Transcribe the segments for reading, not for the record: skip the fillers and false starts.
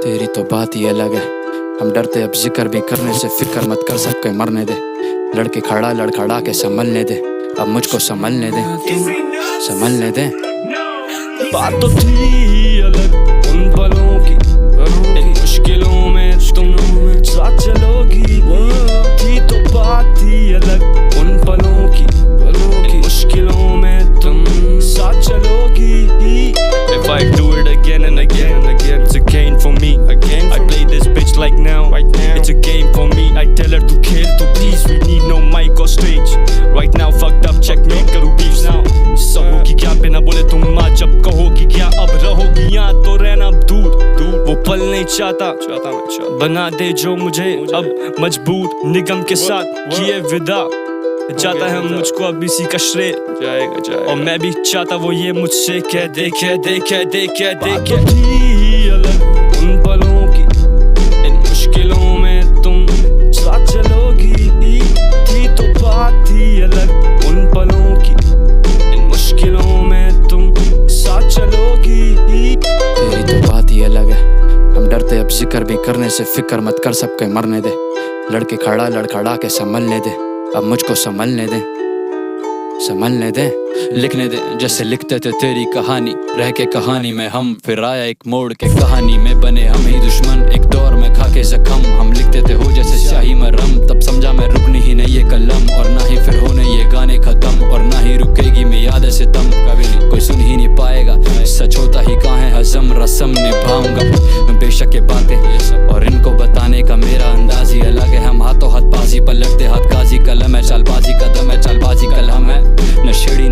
तेरी तो बात ही अलग है। हम डरते अब जिक्र भी करने से, फिक्र मत कर सबके मरने दे। लड़के खड़ा लड़खड़ा के संभलने दे, अब मुझको संभलने दे, संभलने दे। बात तो थी अलग उन पलों की, इन मुश्किलों में तुम साथ चलोगी। थी तो बात ही अलग उन पलों की, इन मुश्किलों में तुम साथ चलोगी। If I do it again and again and again, it's a gain for me. I play this bitch like now, it's a game for me. I tell her to kill, to please, we need no mic or stage. Right now fucked up, checkmate करूँ beefs now. सहोगी क्या बिना बोले तुम माँ, जब कहोगी क्या अब रहोगी यहाँ, तो रहना दूर दूर। वो पल नहीं चाहता बना दे जो मुझे अब मजबूर, निगम के साथ किए विदा। जाता है मुझको अब इसी का श्रेय जाएगा, और मैं भी चाहता वो ये मुझसे कह दे, कह दे, कह दे, कह दे। बात थी अलग उन पलों की, इन मुश्किलों में तुम साथ चलोगी। थी तो बात ही अलग उन पलों की, इन मुश्किलों में तुम साथ चलोगी। तेरी तो बात ही अलग है। हम डरते अब जिक्र भी करने से, फिक्र मत कर सबके मरने दे। लड़के खड़ा लड़खड़ा के संभलने दे, अब मुझको संभलने दे, संभलने दे। लिखने दे जैसे लिखते थे तेरी कहानी, रह के कहानी में हम, फिर आया एक मोड़ के कहानी में बने हम ही दुश्मन। एक दौर में खा के जख्म हम लिखते थे हो जैसे स्याही में रम, तब समझा मैं रुकनी ही नहीं ये कलम, और ना ही फिर होने ये गाने खत्म, और ना ही रुकेगी मैं याद से तम। कभी नहीं कोई सुन ही नहीं पाएगा, सच होता ही कहाँ है हजम, रसम निभाऊंगा बेशक ये बातें, और इनको बताने का मेरा अंदाज ही अलग है। हम हाथों हाथ बाजी पलटते, हाथ गाजी कलम है, चालबाजी कदम है, चालबाजी कलम है।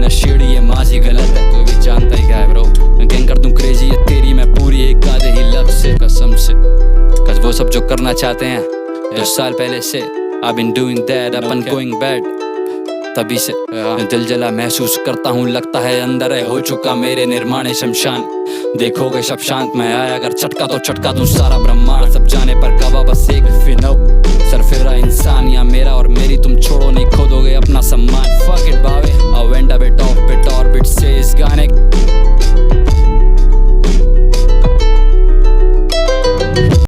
नशेड़ी ये माजी गलत है, तू भी जानता ही क्या है ब्रो। गैंग कर दूं क्रेजी ये तेरी मैं पूरी, एक आधे ही लफ्ज़ से कसम से। कस वो सब जो करना चाहते हैं 10 साल पहले से, I've been doing that, I've been going bad। तभी से दिल जला महसूस करता हूँ, लगता है अंदर है हो चुका मेरे निर्माण शमशान। देखोगे सब शांत मैं आया, अगर चटका तो चटका दूं सारा ब्रह्मांड। सब जाने पर गवा बस एक फिनो, सरफेरा इंसान या मेरा और मेरी, तुम छोड़ो नहीं खोदोगे अपना सम्मान।